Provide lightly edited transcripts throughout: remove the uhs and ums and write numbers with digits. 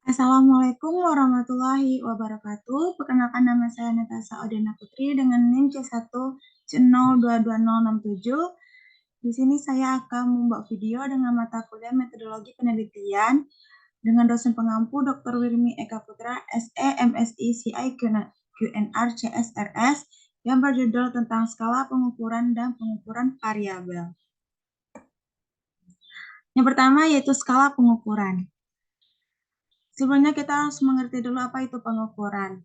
Assalamualaikum warahmatullahi wabarakatuh. Perkenalkan nama saya Natasha Odena Putri dengan NIM C1C022067. Di sini saya akan membuat video dengan mata kuliah metodologi penelitian dengan dosen pengampu Dr. Wirmi Eka Putra, SE, MSI, CI, QNR, CSRS yang berjudul tentang skala pengukuran dan pengukuran variabel. Yang pertama yaitu skala pengukuran. Sebelumnya kita harus mengerti dulu apa itu pengukuran.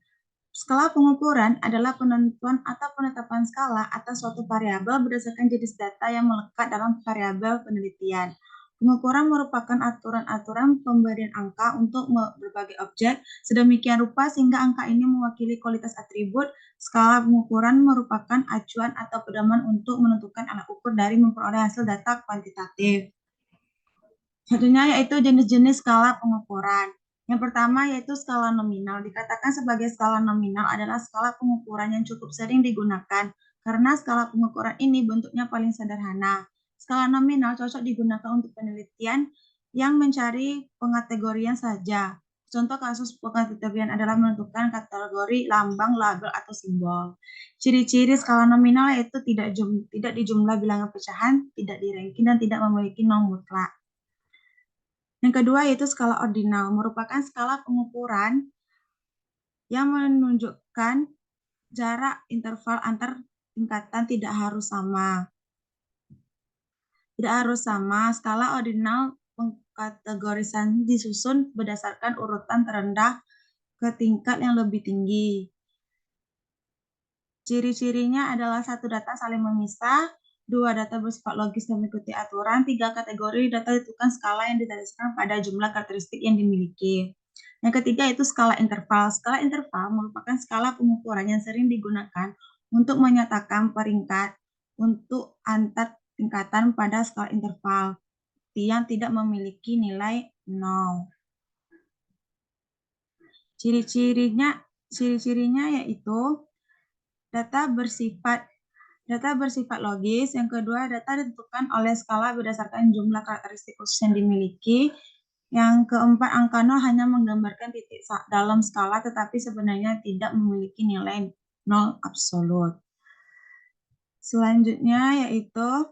Skala pengukuran adalah penentuan atau penetapan skala atas suatu variabel berdasarkan jenis data yang melekat dalam variabel penelitian. Pengukuran merupakan aturan-aturan pemberian angka untuk berbagai objek sedemikian rupa sehingga angka ini mewakili kualitas atribut. Skala pengukuran merupakan acuan atau pedoman untuk menentukan alat ukur dari memperoleh hasil data kuantitatif. Satunya yaitu jenis-jenis skala pengukuran. Yang pertama yaitu skala nominal. Dikatakan sebagai skala nominal adalah skala pengukuran yang cukup sering digunakan karena skala pengukuran ini bentuknya paling sederhana. Skala nominal cocok digunakan untuk penelitian yang mencari pengategorian saja. Contoh kasus pengategorian adalah menentukan kategori lambang, label, atau simbol. Ciri-ciri skala nominal yaitu tidak dijumlah bilangan pecahan, tidak di-ranking, dan tidak memiliki nol mutlak. Yang kedua yaitu skala ordinal, merupakan skala pengukuran yang menunjukkan jarak interval antar tingkatan tidak harus sama. Skala ordinal pengkategorisan disusun berdasarkan urutan terendah ke tingkat yang lebih tinggi. Ciri-cirinya adalah 1. Data saling memisah, 2. Data bersifat logis dan mengikuti aturan, 3. Kategori data ditentukan skala yang didasarkan pada jumlah karakteristik yang dimiliki. Yang ketiga itu skala interval. Skala interval merupakan skala pengukuran yang sering digunakan untuk menyatakan peringkat untuk antar tingkatan pada skala interval yang tidak memiliki nilai 0. Ciri-cirinya yaitu data bersifat logis. Yang kedua, data ditentukan oleh skala berdasarkan jumlah karakteristik khusus yang dimiliki. Yang keempat, angka 0 hanya menggambarkan titik dalam skala tetapi sebenarnya tidak memiliki nilai 0 absolut. Selanjutnya yaitu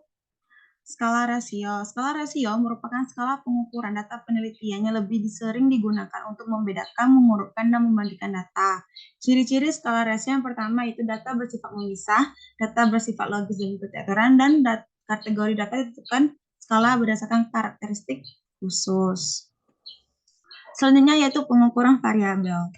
skala rasio. Skala rasio merupakan skala pengukuran data penelitian yang lebih sering digunakan untuk membedakan, mengurutkan, dan membandingkan data. Ciri-ciri skala rasio yang pertama itu data bersifat memisah, data bersifat logis dan mengikuti aturan, dan kategori data ditentukan skala berdasarkan karakteristik khusus. Selanjutnya yaitu pengukuran variabel.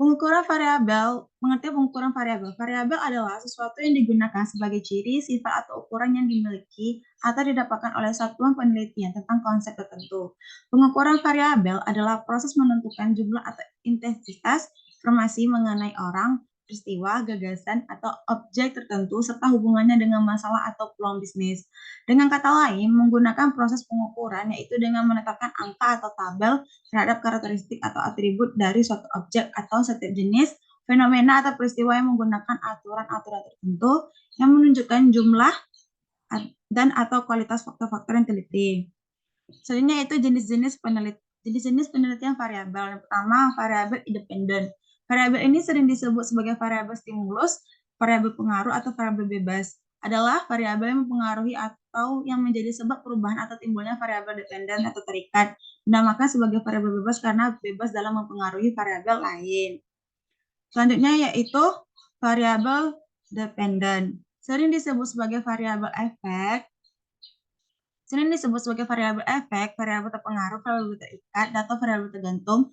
Pengertian pengukuran variabel. Variabel adalah sesuatu yang digunakan sebagai ciri, sifat, atau ukuran yang dimiliki atau didapatkan oleh satuan penelitian tentang konsep tertentu. Pengukuran variabel adalah proses menentukan jumlah atau intensitas informasi mengenai orang, peristiwa, gagasan, atau objek tertentu, serta hubungannya dengan masalah atau peluang bisnis. Dengan kata lain, menggunakan proses pengukuran yaitu dengan menetapkan angka atau tabel terhadap karakteristik atau atribut dari suatu objek atau setiap jenis, fenomena atau peristiwa yang menggunakan aturan-aturan tertentu yang menunjukkan jumlah dan atau kualitas faktor-faktor yang teliti. Selanjutnya itu jenis-jenis penelitian variabel. Yang pertama, variabel independen. Variabel ini sering disebut sebagai variabel stimulus, variabel pengaruh, atau variabel bebas. Adalah variabel yang mempengaruhi atau yang menjadi sebab perubahan atau timbulnya variabel dependen atau terikat. Dinamakan sebagai variabel bebas karena bebas dalam mempengaruhi variabel lain. Selanjutnya yaitu variabel dependen. Sering disebut sebagai variabel efek, variabel terpengaruh, variabel terikat, atau variabel tergantung,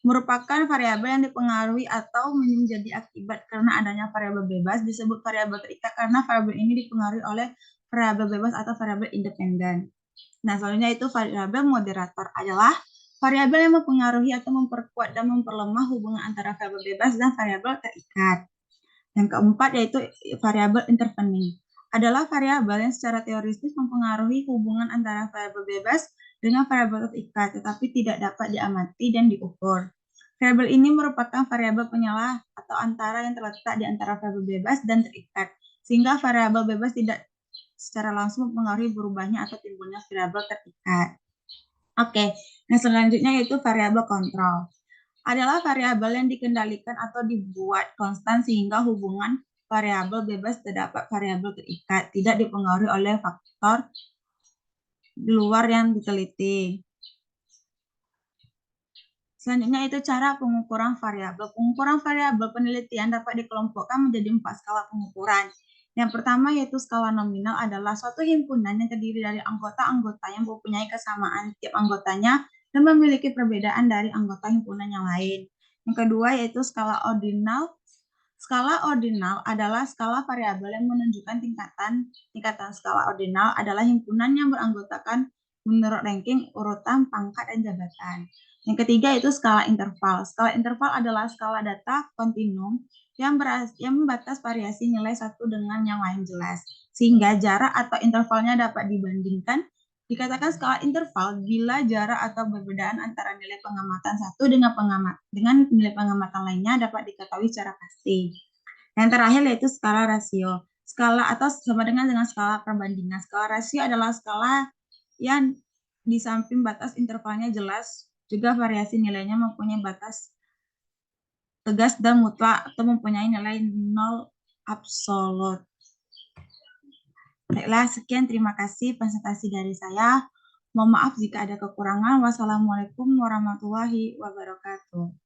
merupakan variabel yang dipengaruhi atau menjadi akibat karena adanya variabel bebas. Disebut variabel terikat karena variabel ini dipengaruhi oleh variabel bebas atau variabel independen. Nah, selanjutnya itu variabel moderator adalah variabel yang mempengaruhi atau memperkuat dan memperlemah hubungan antara variabel bebas dan variabel terikat. Yang keempat yaitu variabel intervening. Adalah variabel yang secara teoritis mempengaruhi hubungan antara variabel bebas dengan variabel terikat, tetapi tidak dapat diamati dan diukur. Variabel ini merupakan variabel penyalah atau antara yang terletak di antara variabel bebas dan terikat, sehingga variabel bebas tidak secara langsung mempengaruhi berubahnya atau timbulnya variabel terikat. Oke, nah selanjutnya yaitu variabel kontrol. Adalah variabel yang dikendalikan atau dibuat konstan sehingga hubungan variabel bebas terdapat variabel terikat, tidak dipengaruhi oleh faktor di luar yang diteliti. Selanjutnya itu cara pengukuran variabel. Pengukuran variabel penelitian dapat dikelompokkan menjadi 4 skala pengukuran. Yang pertama yaitu skala nominal adalah suatu himpunan yang terdiri dari anggota-anggota yang mempunyai kesamaan tiap anggotanya dan memiliki perbedaan dari anggota himpunan yang lain. Yang kedua yaitu skala ordinal. Skala ordinal adalah skala variabel yang menunjukkan tingkatan skala ordinal adalah himpunan yang beranggotakan menurut ranking, urutan, pangkat, dan jabatan. Yang ketiga itu skala interval. Skala interval adalah skala data kontinum yang membatas variasi nilai satu dengan yang lain jelas, sehingga jarak atau intervalnya dapat dibandingkan. Dikatakan skala interval bila jarak atau perbedaan antara nilai pengamatan satu dengan nilai pengamatan lainnya dapat diketahui secara pasti. Yang terakhir yaitu skala rasio. Skala atau sama dengan skala perbandingan. Skala rasio adalah skala yang di samping batas intervalnya jelas, juga variasi nilainya mempunyai batas tegas dan mutlak atau mempunyai nilai nol absolut. Baiklah, sekian terima kasih presentasi dari saya. Mohon maaf jika ada kekurangan. Wassalamualaikum warahmatullahi wabarakatuh.